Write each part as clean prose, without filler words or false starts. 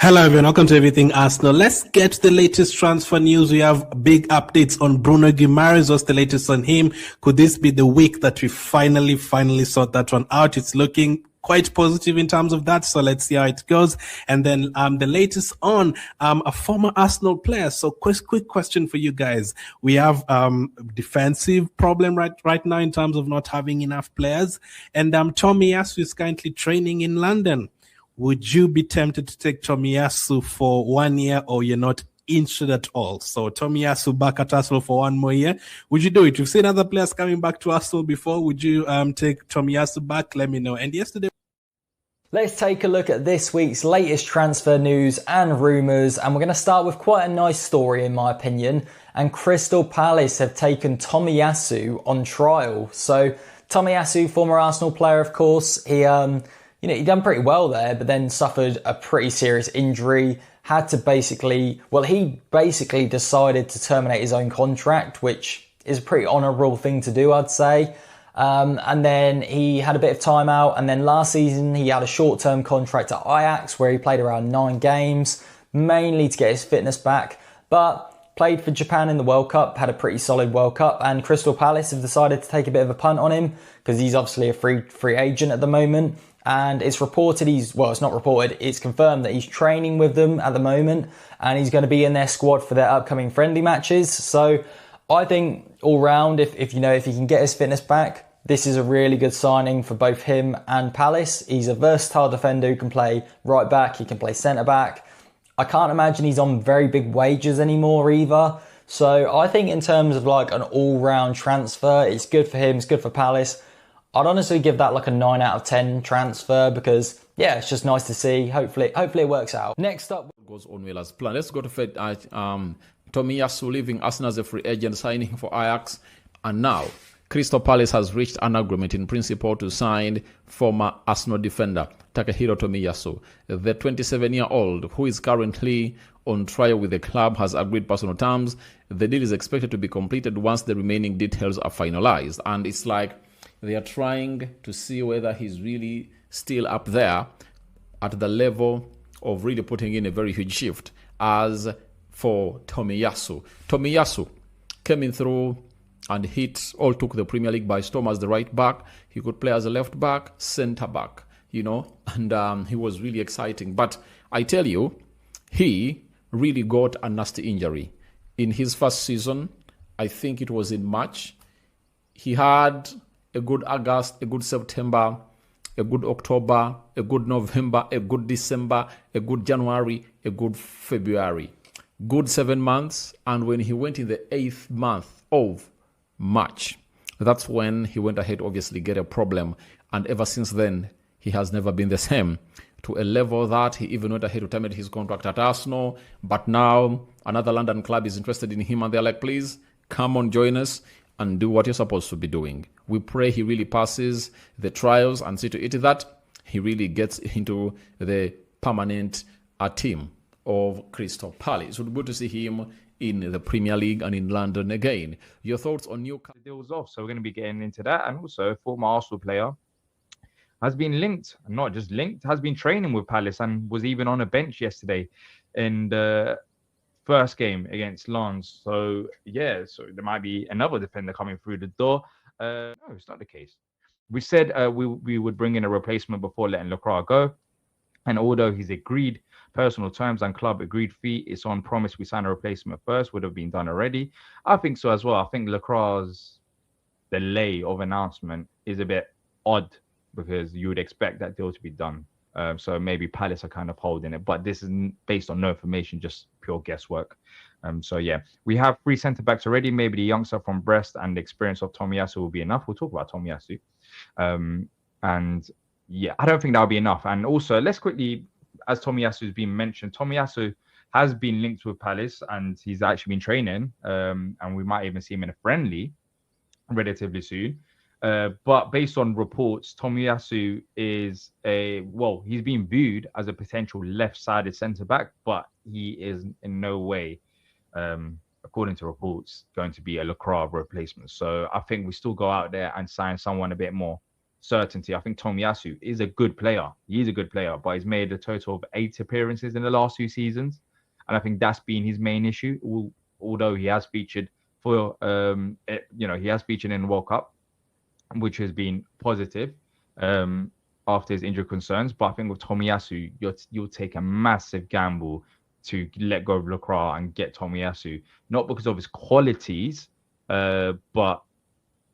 Hello everyone, welcome to Everything Arsenal. Let's get the latest transfer news. We have big updates on Bruno Guimaraes. What's the latest on him? Could this be the week that we finally sort that one out? It's looking quite positive in terms of that, so let's see how it goes. And then the latest on a former Arsenal player. So quick question for you guys. We have defensive problem right now in terms of not having enough players. And Tomiyasu is currently training in London. Would you be tempted to take Tomiyasu for 1 year, or you're not interested at all? So Tomiyasu back at Arsenal for 1 more year. Would you do it? We've seen other players coming back to Arsenal before. Would you take Tomiyasu back? Let me know. And yesterday, let's take a look at this week's latest transfer news and rumours, and we're going to start with quite a nice story in my opinion. And Crystal Palace have taken Tomiyasu on trial. So Tomiyasu, former Arsenal player, of course, he done pretty well there, but then suffered a pretty serious injury. He basically decided to terminate his own contract, which is a pretty honourable thing to do, I'd say. And then he had a bit of time out, and then last season he had a short-term contract at Ajax where he played around 9 games, mainly to get his fitness back, but played for Japan in the World Cup, had a pretty solid World Cup, and Crystal Palace have decided to take a bit of a punt on him because he's obviously a free agent at the moment. And it's reported it's not reported, it's confirmed that he's training with them at the moment and he's going to be in their squad for their upcoming friendly matches. So I think all round, if he can get his fitness back, this is a really good signing for both him and Palace. He's a versatile defender who can play right back, he can play centre back. I can't imagine he's on very big wages anymore either. So I think in terms of like an all-round transfer, it's good for him, it's good for Palace. I'd honestly give that like a 9 out of 10 transfer because, yeah, it's just nice to see. Hopefully it works out. Next up goes on well as planned. Let's go to Tomiyasu leaving Arsenal as a free agent, signing for Ajax. And now, Crystal Palace has reached an agreement in principle to sign former Arsenal defender Takehiro Tomiyasu. The 27-year-old, who is currently on trial with the club, has agreed personal terms. The deal is expected to be completed once the remaining details are finalized. And it's like they are trying to see whether he's really still up there at the level of really putting in a very huge shift. As for Tomiyasu came in through and took the Premier League by storm as the right back. He could play as a left back, centre back, and he was really exciting. But I tell you, he really got a nasty injury. In his first season, I think it was in March, he had a good August, a good September, a good October, a good November, a good December, a good January, a good February. Good 7 months. And when he went in the 8th month of March, that's when he went ahead, obviously, get a problem. And ever since then, he has never been the same, to a level that he even went ahead to terminate his contract at Arsenal. But now another London club is interested in him and they're like, please come on, join us and do what you're supposed to be doing. We pray he really passes the trials and see to it that he really gets into the permanent team of Crystal Palace. It would be good to see him in the Premier League and in London again. Your thoughts on Newcastle? Deals off, so we're going to be getting into that. And also, a former Arsenal player has been linked, not just linked, has been training with Palace and was even on a bench yesterday in the first game against Lens. So there might be another defender coming through the door. No, it's not the case. We said we would bring in a replacement before letting Leão go. And although he's agreed personal terms and club agreed fee, it's on promise we sign a replacement first, would have been done already. I think so as well. I think Leau's delay of announcement is a bit odd because you would expect that deal to be done. So maybe Palace are kind of holding it, but this is based on no information, just pure guesswork. We have 3 centre backs already. Maybe the youngster from Brest and the experience of Tomiyasu will be enough. We'll talk about Tomiyasu. I don't think that'll be enough. And also, let's quickly, as Tomiyasu has been mentioned, Tomiyasu has been linked with Palace and he's actually been training. And we might even see him in a friendly relatively soon. But based on reports, Tomiyasu is he's been viewed as a potential left-sided centre-back, but he is in no way, according to reports, going to be a Leão replacement. So I think we still go out there and sign someone a bit more certainty. I think Tomiyasu is a good player. He is a good player, but he's made a total of 8 appearances in the last 2 seasons. And I think that's been his main issue. Although he has featured for, he has featured in the World Cup, which has been positive after his injury concerns. But I think with Tomiyasu, you'll take a massive gamble to let go of Lacroix and get Tomiyasu, not because of his qualities, but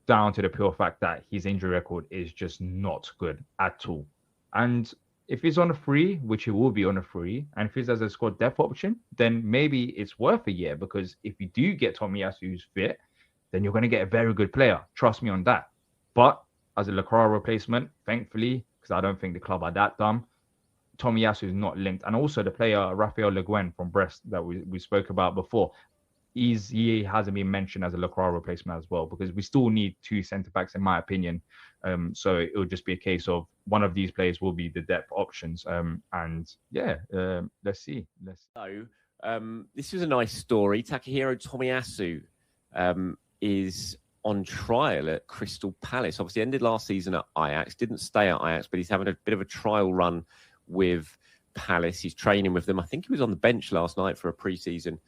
down to the pure fact that his injury record is just not good at all. And if he's on a free, which he will be on a free, and if he's as a squad depth option, then maybe it's worth a year, because if you do get Tomiyasu who's fit, then you're going to get a very good player. Trust me on that. But as a Lacroix replacement, thankfully, because I don't think the club are that dumb, Tomiyasu is not linked. And also the player Raphael Le Guen from Brest that we spoke about before, he hasn't been mentioned as a Lacroix replacement as well, because we still need 2 centre-backs, in my opinion. So it will just be a case of one of these players will be the depth options. Let's see. So this is a nice story. Takahiro Tomiyasu is on trial at Crystal Palace. Obviously ended last season at Ajax, didn't stay at Ajax, but he's having a bit of a trial run with Palace. He's training with them. I think he was on the bench last night for a pre-season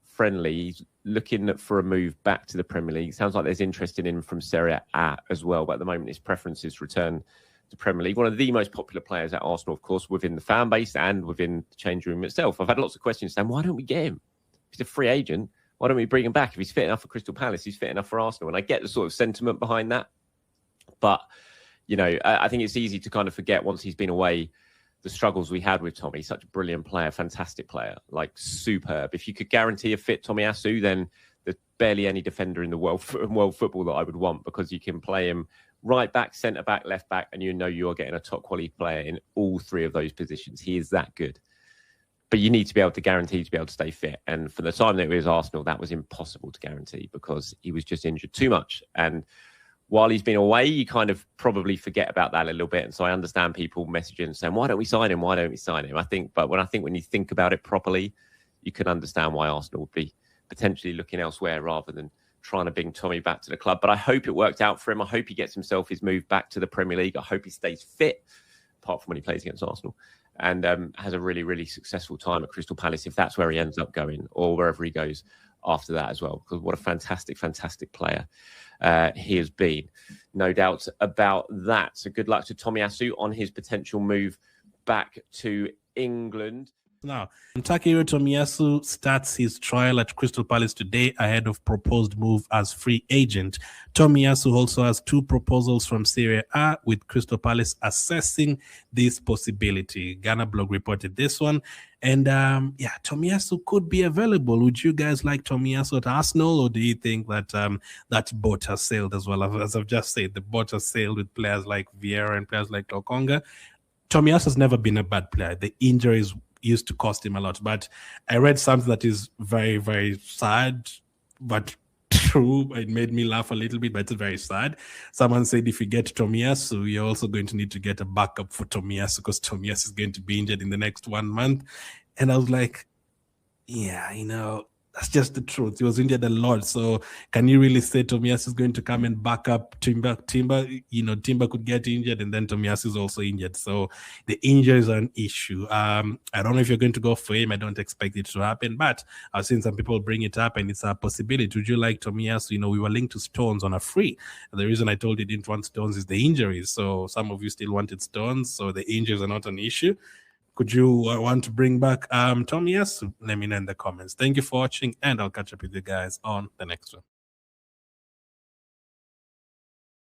friendly. He's looking for a move back to the Premier League. Sounds like there's interest in him from Serie A as well, but at the moment his preference is return to Premier League. One of the most popular players at Arsenal, of course, within the fan base and within the change room itself. I've had lots of questions saying, why don't we get him? He's a free agent. Why don't we bring him back? If he's fit enough for Crystal Palace, he's fit enough for Arsenal. And I get the sort of sentiment behind that. But, I think it's easy to kind of forget once he's been away the struggles we had with Tommy. Such a brilliant player, fantastic player, like superb. If you could guarantee a fit Tomiyasu, then there's barely any defender in the world football that I would want, because you can play him right back, centre back, left back, and you're getting a top quality player in all 3 of those positions. He is that good. But you need to be able to guarantee to be able to stay fit. And for the time that he was Arsenal, that was impossible to guarantee, because he was just injured too much. And while he's been away, you kind of probably forget about that a little bit. And so I understand people messaging and saying, why don't we sign him? Why don't we sign him? When you think about it properly, you can understand why Arsenal would be potentially looking elsewhere rather than trying to bring Tommy back to the club. But I hope it worked out for him. I hope he gets himself his move back to the Premier League. I hope he stays fit, apart from when he plays against Arsenal, and has a really, really successful time at Crystal Palace, if that's where he ends up going, or wherever he goes after that as well. Because what a fantastic, fantastic player he has been. No doubt about that. So good luck to Tomiyasu on his potential move back to England. Now, Takahiro Tomiyasu starts his trial at Crystal Palace today ahead of proposed move as free agent. Tomiyasu also has 2 proposals from Serie A, with Crystal Palace assessing this possibility. Ghana Blog reported this one. And Tomiyasu could be available. Would you guys like Tomiyasu at Arsenal, or do you think that that boat has sailed as well? As I've just said, the boat has sailed with players like Vieira and players like Lokonga. Tomiyasu has never been a bad player. The injuries used to cost him a lot, but I read something that is very, very sad, but true. It made me laugh a little bit, but it's very sad. Someone said if you get Tomiyasu, you're also going to need to get a backup for Tomiyasu, because Tomiyasu is going to be injured in the next 1 month. And I was like, yeah, that's just the truth. He was injured a lot. So can you really say Tomiyasu is going to come and back up Timber? Timber could get injured, and then Tomiyasu is also injured. So the injuries are an issue. I don't know if you're going to go for him. I don't expect it to happen, but I've seen some people bring it up, and it's a possibility. Would you like Tomiyasu? We were linked to Stones on a free. The reason I told you didn't want Stones is the injuries. So some of you still wanted Stones. So the injuries are not an issue. Could you want to bring back Tomiyasu? Let me know in the comments. Thank you for watching, and I'll catch up with you guys on the next one.